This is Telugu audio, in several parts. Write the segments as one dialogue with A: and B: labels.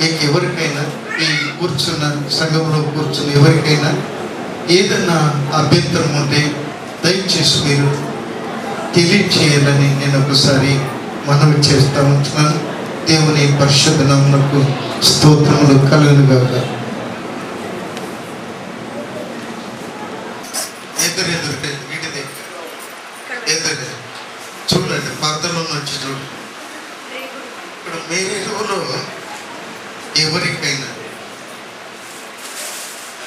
A: ఇక ఎవరికైనా ఈ కూర్చున్న సంఘంలో కూర్చున్న ఎవరికైనా ఏదన్నా అభ్యంతరం ఉంటే దయచేసి మీరు తెలియచేయాలని నేను ఒకసారి మనవి చేస్తా ఉంటున్నాను. దేవుని పరిశుద్ధ నామమునకు స్తోత్రములు కలుగునుగాక. ఎదురు చూడండి, పర్దలో నుంచి చూడండి. ఇప్పుడు మీరులో ఎవరికైనా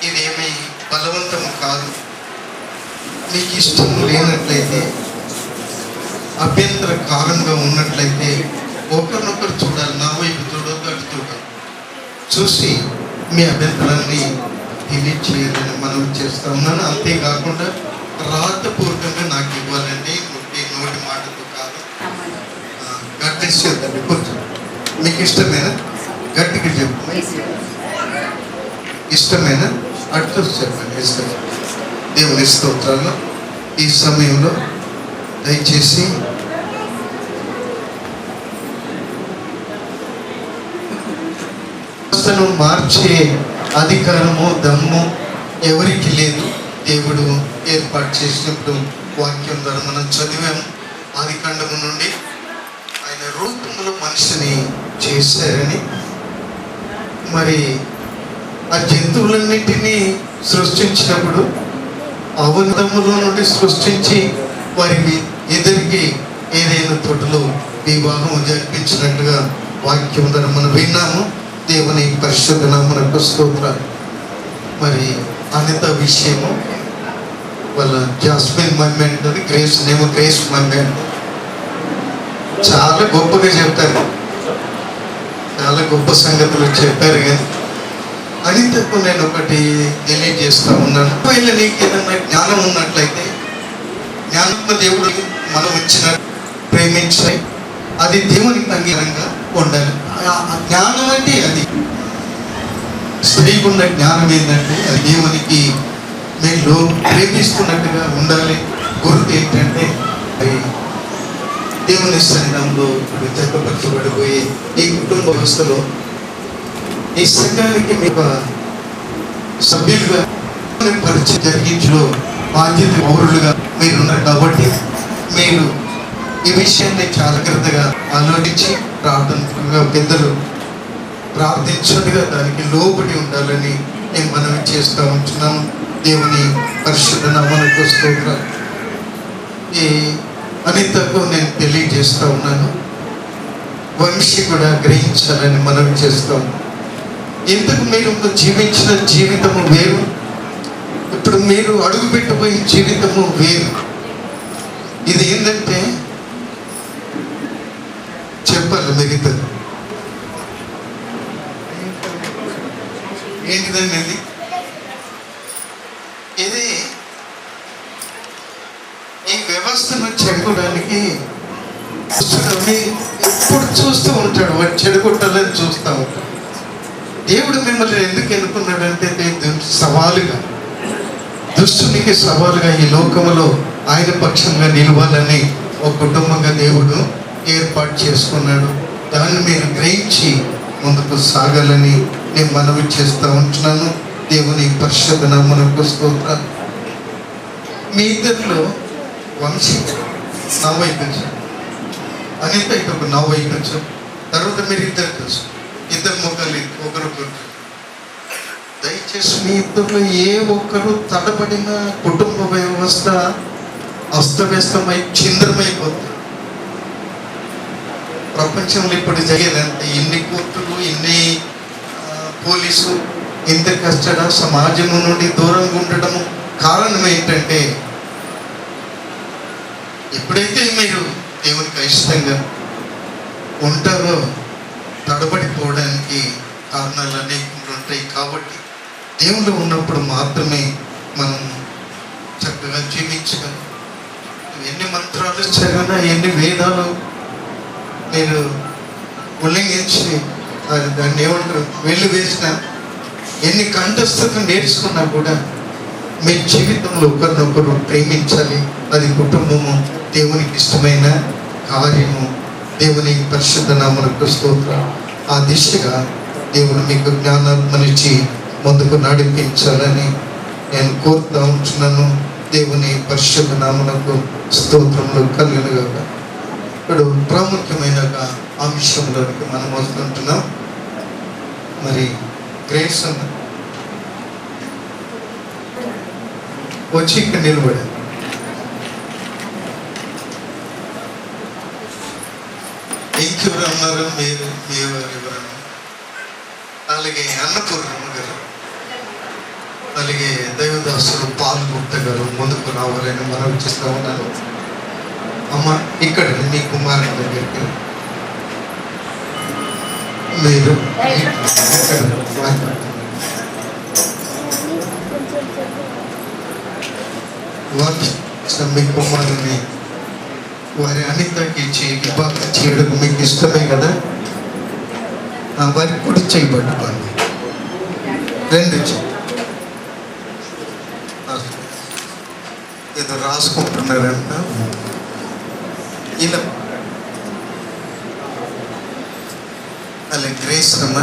A: ఇదేమీ బలవంతం కాదు, మీకు ఇష్టం లేనట్లయితే, అభ్యంతరకారంగా ఉన్నట్లయితే ఒకరినొకరు చూడాలి. నా వైపు చూడొద్దు, అటు చూడాలి. చూసి మీ అభ్యంతరాన్ని తెలియచేయాలని మనం చేస్తా ఉన్నాను. అంతేకాకుండా రాతపూర్వకంగా నాకు ఇవ్వాలండి, నోటి మాటతో కాదు. గట్టిస్తుందండి, కొంచెం మీకు ఇష్టమేనా గట్టిగా చెప్పు, ఇష్టమేనా అట్లా చెప్పండి. ఇష్టం. దేవుని స్తోత్రాలు. ఈ సమయంలో దయచేసి మార్చే అధికారము దమ్ము ఎవరికి లేదు. దేవుడు ఏర్పాటు చేసినప్పుడు వాక్యం ద్వారా మనం చదివాము. ఆది కాండము నుండి ఆయన రూపంలో మనిషిని చేశారని, మరి ఆ జంతువులన్నింటినీ సృష్టించినప్పుడు అవనదములో నుండి సృష్టించి వారికి ఎదురికి ఏదైనా తోటలో వివాహం జరిపించినట్టుగా వాక్యం ద్వారా మనం విన్నాము. దేవుని పరిశుద్ధ నామమునకు స్తోత్రాలు. మరి అనిత విషయము వాళ్ళ జాస్మిన్ మమ్మీ అంటది, గ్రేస్ నేమో గ్రేస్ మమ్మీ అంట. చాలా గొప్పగా చెప్తారు, చాలా గొప్ప సంగతులు చెప్పారు. కానీ అనితకు నేను ఒకటి తెలియజేస్తా ఉన్నాను. ఒకవేళ నీకు ఏదైనా జ్ఞానం ఉన్నట్లయితే, జ్ఞానత్మ దేవుడు మనం ఇచ్చిన ప్రేమించాలి, అది దేవునికి అంగీకారంగా ఉండాలి. జ్ఞానం అంటే అది స్త్రీకి ఉన్న జ్ఞానం ఏంటంటే అది దేవునికి మీరు ప్రేమిస్తున్నట్టుగా ఉండాలి. గుర్తు ఏంటంటే అది దేవుని సన్నిధానంలో ఇప్పుడు జతపరచబడిపోయి ఈ కుటుంబ వ్యవస్థలో ఈ సంఘానికి మీకు సభ్యులుగా పరిచయం జరిగించలో బాధ్యత పౌరులుగా మీరున్నారు. కాబట్టి మీరు ఈ విషయాన్ని జాగ్రత్తగా ఆలోచించి ప్రార్థనగా పెద్దలు ప్రార్థించినట్టుగా దానికి లోబడి ఉండాలని నేను మనవి చేస్తూ ఉంటున్నాను. దేవుని పరిశుద్ధ నామమునకు స్తోత్రాలు. ఈ అనితకు నేను తెలియజేస్తూ ఉన్నాను, వంశీ కూడా గ్రహించాలని మనవి చేస్తాం. ఎందుకు మీరు జీవించిన జీవితము వేరు, ఇప్పుడు మీరు అడుగుపెట్టబోయే జీవితము వేరు. ఇది ఏంటంటే చెప్పాలి మిగతా ఏంటిదండి ఇది ఈ వ్యవస్థను చెడగొట్టడానికి ఎప్పుడు చూస్తూ ఉంటాడు, వాడు చెడగొట్టాలని చూస్తూ ఉంటాడు. దేవుడు మిమ్మల్ని ఎందుకు ఎన్నుకున్నాడంటే సవాలుగా, దుష్టునికి సవాలుగా ఈ లోకంలో ఆయన పక్షంగా నిలవాలని ఒక కుటుంబంగా దేవుడు ఏర్పాటు చేసుకున్నాడు. దాన్ని మీరు గ్రహించి ముందుకు సాగాలని నేను మనవి చేస్తూ ఉంటున్నాను. దేవుని పరిశుద్ధ నామమునకు స్తోత్రాలు. మీ ఇద్దరిలో వంశీ నా వైపు అనిత ఇటు నా వైపు తర్వాత మీరు ఇద్దరు ముఖాలు ఒకరొకరు. దయచేసి మీ ఇద్దరిలో ఏ ఒక్కరు తడబడిన కుటుంబ వ్యవస్థ అస్తవ్యస్తమై చింద్రమైపోతుంది. ప్రపంచంలో ఇప్పుడు జరిగేదంటే ఎన్ని కోర్టులు, ఎన్ని పోలీసు, ఎంత కష్టడ సమాజము నుండి దూరంగా ఉండటము కారణం ఏంటంటే, ఎప్పుడైతే మీరు దేవునికి ఇష్టంగా ఉంటారో తడబడిపోవడానికి కారణాలు అనేకలు ఉంటాయి. కాబట్టి దేవుళ్ళు ఉన్నప్పుడు మాత్రమే మనం చక్కగా జీవించగలం. ఎన్ని మంత్రాలు చదివినా, ఎన్ని వేదాలు మీరు ఉల్లంఘించి దాన్ని ఏమంటారు వెళ్ళి వేసిన, ఎన్ని కంఠస్థతలు నేర్చుకున్నా కూడా మీ జీవితంలో ఒకరినొకరు ప్రేమించాలి. అది కుటుంబము, దేవునికి ఇష్టమైన కార్యము. దేవుని పరిశుద్ధ నామమునకు స్తోత్రం. ఆ దిశగా దేవుడు మీకు జ్ఞానాత్మనిచ్చి ముందుకు నడిపించాలని నేను కోరుతూ ఉంటున్నాను. దేవుని పరిశుద్ధ నామమునకు స్తోత్రములు కలుగునుగాక. ఇప్పుడు ప్రాముఖ్యమైన అంశంలోకి మనం వస్తుంటున్నాం. మరి గ్రేస్ అన్న వచ్చి ఇక్కడ నిలబడి ఇంకెవరు అన్నారు? మీరు ఎవరన్నా? అలాగే అన్నపూర్ణమ్మ గారు, అలాగే దైవదాసులు పాల్గుప్త గారు ముందుకు రావాలని మనం చేస్తూ ఉన్నాను. అమ్మ ఇక్కడ మీ కుమారుని దగ్గరికి మీరు మీ కుమారుని వారి అనితకి ఇచ్చి విభాగం చేయడం మీకు ఇష్టమే కదా. వారికి కూడా చేయబట్టుకోండి. రెండు ఏదో రాసుకుంటున్నారంట. ఇలా అలా గ్రేస్ అమ్మ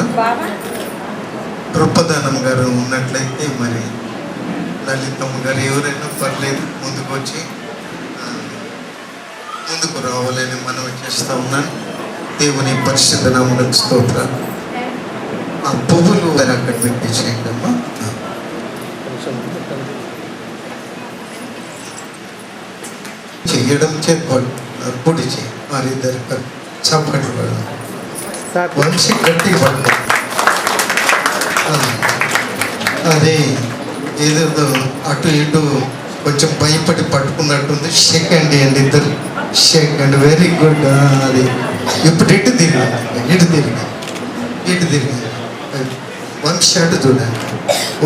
A: కృపదానం గారు ఉన్నట్లయితే మరి లలితమ్మ గారు ఎవరైనా పర్లేదు ముందుకు వచ్చి ముందుకు రావాలని మనం చేస్తూ ఉన్నాను. దేవుని పరిశుద్ధ నామమునకు స్తోత్రాలు. ఆ పువ్వులు అక్కడ పెట్టించేయండి అమ్మా. చెయ్యడం చేపడు పొడి చేయి వారిద్దరు చప్పట్లు పడదాం. వంశీ గట్టి పడదాం. అదే ఏదేదో అటు ఇటు కొంచెం భయపడి పట్టుకున్నట్టుంది. షేక్ అండి ఇద్దరు షేక్ అండి. Very good. అది ఇప్పుడు ఇటు తిరిగి వంశీ అటు చూడండి.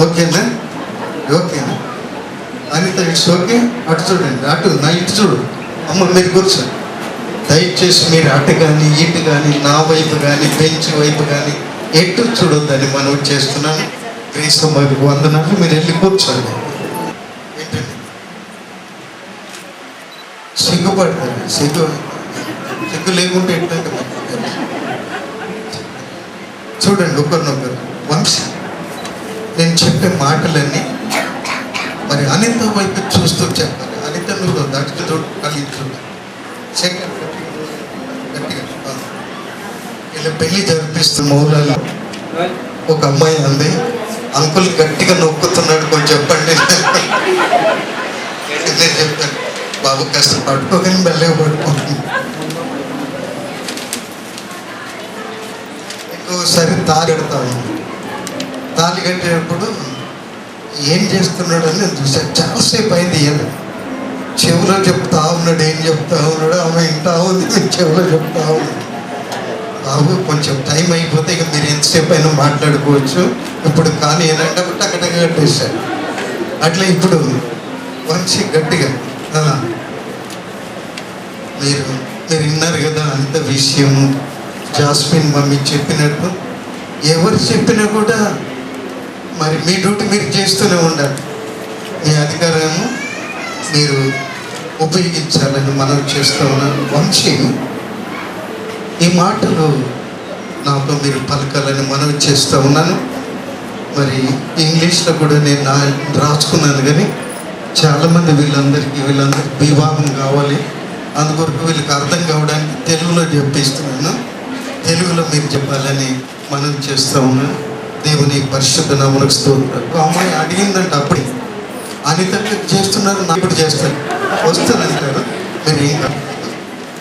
A: ఓకేనా? ఓకేనా అనిత? It's okay. అటు చూడండి. అటు నా ఇటు చూడు అమ్మ. మీరు కూర్చోండి దయచేసి. మీరు అటు కానీ ఇటు కానీ నా వైపు కానీ బెంచ్ వైపు కానీ ఎటు చూడొద్దని మనం చేస్తున్నాను. క్రీస్తమ్మకి వందనాలు. మీరు వెళ్ళి కూర్చోండి. ఏంటండి సిగ్గుపడతారు? సిగ్గు లేకుంటే ఎట్లంటే చూడండి ఒకరినొకరు. వంశీ నేను చెప్పే మాటలన్నీ మరి అనిత వైపు చూస్తూ చెప్పాలి. అనిత నువ్వు దాటి చూడు కలిగించు. గట్టిగా ఇలా పెళ్లి జరిపిస్తున్న మూలలో ఒక అమ్మాయి అంది, అంకుల్ గట్టిగా నొక్కుతున్నాడు కొంచెం చెప్పండి. నేను చెప్పాను బాబు కాస్త పట్టుకోగానే మెల్లగా పట్టుకోండి. ఇంకోసారి తాళి కడతాను. తాళి కట్టేటప్పుడు ఏం చేస్తున్నాడు అని నేను చూసాను. చాలాసేపు అయింది. చెవులో చెప్తా ఉన్నాడు, ఏం చెప్తా ఉన్నాడు. ఆమె ఇంటా ఉంది, చెవులో చెప్తా ఉన్నాడు. బాబు కొంచెం టైం అయిపోతే ఇక మీరు ఎంతసేపు అయినా మాట్లాడుకోవచ్చు, ఇప్పుడు కానీ ఏదంటే అక్కడ కట్టేశాడు. అట్లా ఇప్పుడు వంశీ గట్టిగా మీరు విన్నారు కదా అంత విషయము. జాస్మిన్ మమ్మీ చెప్పినట్టు ఎవరు చెప్పినా కూడా మరి మీ డ్యూటీ మీరు చేస్తూనే ఉండాలి. మీ అధికారము మీరు ఉపయోగించాలని మనం చేస్తూ ఉన్నాను. వంశీ ఈ మాటలు నాతో మీరు పలకాలని మనం చేస్తూ ఉన్నాను. మరి ఇంగ్లీష్లో కూడా నేను రాసుకున్నాను, కానీ చాలామంది వీళ్ళందరికీ వివాహం కావాలి. అందుకొరకు వీళ్ళకి అర్థం కావడానికి తెలుగులో చెప్పిస్తున్నాను. తెలుగులో మీరు చెప్పాలని మనం చేస్తూ ఉన్నాను. దేవుని పరిశుద్ధ నామమునకు స్తోత్రాలు. అమ్మాయి అడిగిందంటే అప్పుడే అనితకు చేస్తున్నారు, నాకు ఇప్పుడు చేస్తారు వస్తుందంటారు. మీరు ఏం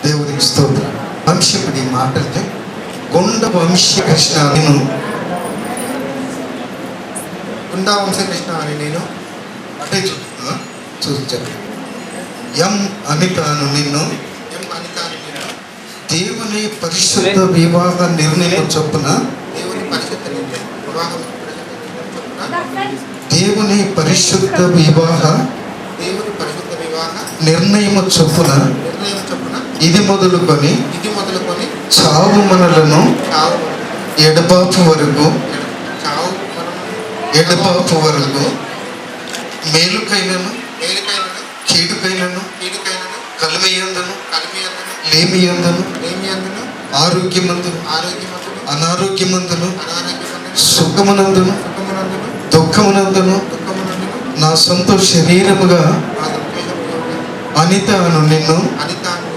A: దేవునికి స్తోత్రం. వంశీకుడి మాటంటే కొండ వంశీకృష్ణ నేను గుండా వంశకృష్ణ అని నేను అటే చూసాను. ఎం అనితాను నిన్ను దేవుని పరిశుద్ధ వివాహ నిర్ణయం చొప్పున దేవుని పరిశుద్ధ వివాహ నిర్ణయము చొప్పున ఇది మొదలుకొని చావు మనలను ఎడబాపు వరకు మేలుకైనను కీడుకైనను కలిమియందును లేమియందును ఆరోగ్యమందును
B: ఆరోగ్యమందును
A: అనారోగ్యమందును
B: అనారోగ్యమందును
A: సుఖమునందును
B: సుఖమునందును
A: దుఃఖమునందును
B: దుఃఖమునందును
A: నా సొంత శరీరముగా
B: నా సంతోషముగా
A: అనిత అను నిన్ను
B: అనితాను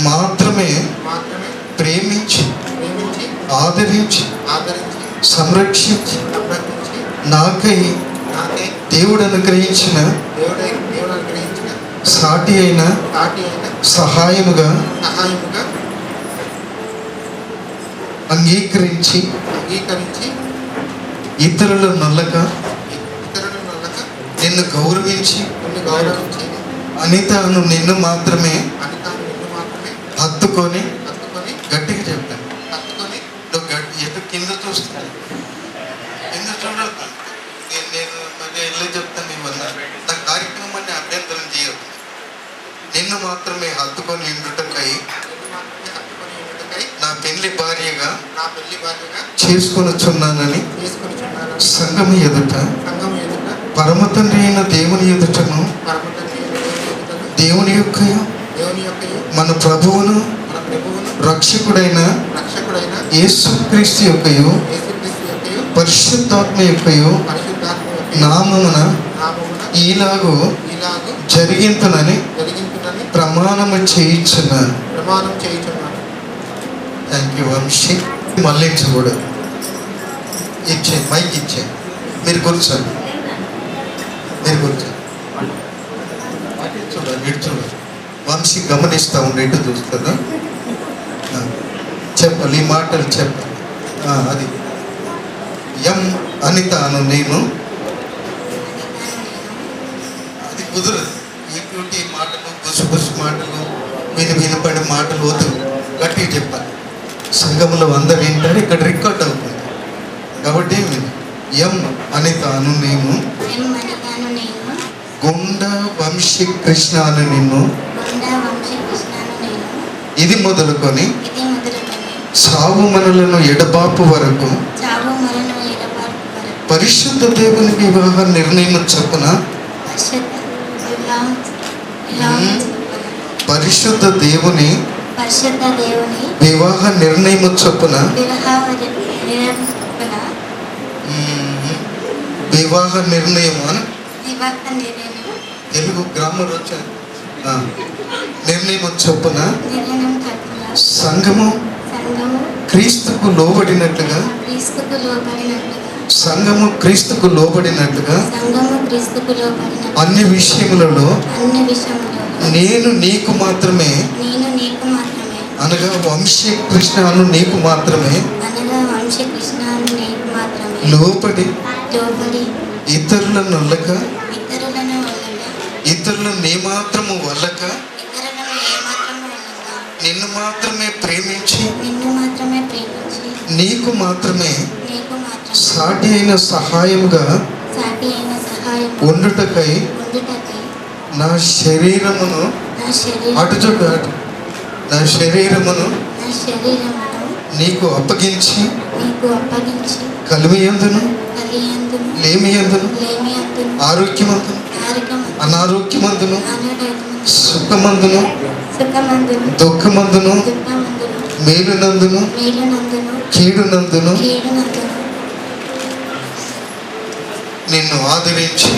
A: మాత్రమే
B: మాత్రమే
A: ప్రేమించి
B: ప్రేమించి
A: ఆదరించి
B: ఆదరించి
A: సంరక్షించి
B: సంరక్షించి
A: నాకై
B: నాకే
A: దేవుడు అనుగ్రహించిన
B: దేవుడు అనుగ్రహించిన
A: సాటి అయిన
B: సాటి అయిన
A: సహాయముగా
B: సహాయముగా
A: అంగీకరించి
B: అంగీకరించి
A: ఇతరుల నొల్లక
B: ఇతరుల వల్ల
A: నిన్ను గౌరవించి
B: కొన్ని గౌరవించి
A: అనిత అను నిన్ను మాత్రమే
B: అనితాను నిన్ను మాత్రమే
A: హత్తుకొని
B: హత్తుకొని
A: గట్టిగా చెప్తాను.
B: హత్తుకొని
A: నువ్వు ఎటు కింద చూస్తాను, కింద చూడొద్దు. నేను మరి ఇల్లు చెప్తాను ఇవన్నీ నా కార్యక్రమాన్ని అభ్యంతరం చేయొద్దు. నిన్ను మాత్రమే హత్తుకొని ఉండుటకై
B: నిన్ను మాత్రమే హత్తుకొని ఉండుటకై
A: నా పెళ్లి భార్యగా
B: నా పెళ్లి బాధ్యగా
A: చేసుకొనుచున్నానని
B: చేసుకొనిచున్నాను.
A: సంఘము ఎదుట
B: సంఘం ఎదుట
A: పరమ తండ్రి అయిన దేవుని ఎదుటను
B: పరమ తండ్రి అయిన దేవుని ఎదుటను
A: దేవుని యొక్క
B: దేవుని యొక్కయు
A: మన ప్రభువును
B: మన ప్రభువును
A: రక్షకుడైన
B: రక్షకుడైన
A: యేసుక్రీస్తు యొక్కయు
B: యేసుక్రీస్తు యొక్కయు
A: పరిశుద్ధాత్మ యొక్కయు
B: పరిశుద్ధాత్మ యొక్కయు
A: నామమున
B: నామమున
A: ఈలాగు
B: ఇలాగు
A: జరిగింతునని
B: జరిగించునని
A: ప్రమాణము చేయించున్నాను.
B: ప్రమాణం చేయుచున్నాను.
A: Thank you Vamsi. మళ్ళించకూడదు. ఇచ్చే మైక్ ఇచ్చే మీరు కూర్చోండి, మీరు కూర్చోండి. చూడండి, ఇటు చూడండి. వంశీ గమనిస్తూ ఉండి ఇటు చూస్తుందా? చెప్పాలి, ఈ మాటలు చెప్పాలి. అది ఎం అనిత అను నేను అది కుదరదు. ఇటువంటి మాటలు గుసగుసు మాటలు వినపడే మాటలు వద్దు. గట్టిగా చెప్పాలి. సంఘంలో అందరు వింటారు, ఇక్కడ రికార్డ్ అవుతుంది కాబట్టి ఎం అనిత అను నేను గుండా వంశీ కృష్ణ అను నిన్ను ఇది మొదలుకొని సావు మనలను ఎడబాపు వరకు పరిశుద్ధ దేవుని వివాహ నిర్ణయం చొప్పున పరిశుద్ధ దేవుని వివాహ నిర్ణయం చొప్పున వివాహ నిర్ణయం అని తెలుగు గ్రామర్ వచ్చారు. నిర్ణయం చొప్పున సంఘము క్రీస్తుకు లోబడినట్లుగా సంఘము క్రీస్తుకు లోబడినట్లుగా అన్ని విషయములలో నేను నీకు మాత్రమే అనగా వంశీ కృష్ణ అను నీకు మాత్రమే లోబడి ఇతరుల నొల్లక ఇతరులను నీ మాత్రము వల్లక నిన్ను మాత్రమే ప్రేమించి నీకు మాత్రమే సాటి అయిన సహాయముగా ఉండుటకై నా శరీరమును అటు చూడు అటు నా శరీరమును నీకు అప్పగించి కలిమియందును లేమియందును ఆరోగ్యమందును అనారోగ్యమందును సుఖమందును దుఃఖమందును మేలునందును కీడునందును నిన్ను ఆదరించి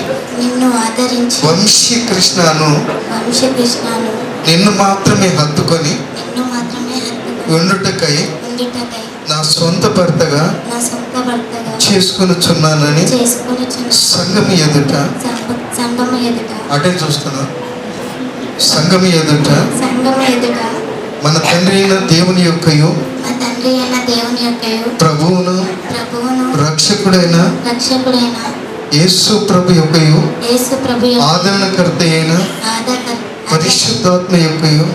A: వంశీ కృష్ణను నిన్ను మాత్రమే హత్తుకొని ఉండుటకై నా సొంత భర్తగా చేసుకొనుచున్నానని సంఘం ఎదుట అటే చూస్తున్నా సంఘం ఎదుట మన తండ్రి అయిన దేవుని యొక్కయు ప్రభువును రక్షకుడైన యేసు ప్రభు యొక్కయు ఆదరణకర్త అయిన పరిశుద్ధాత్మ యొక్కయు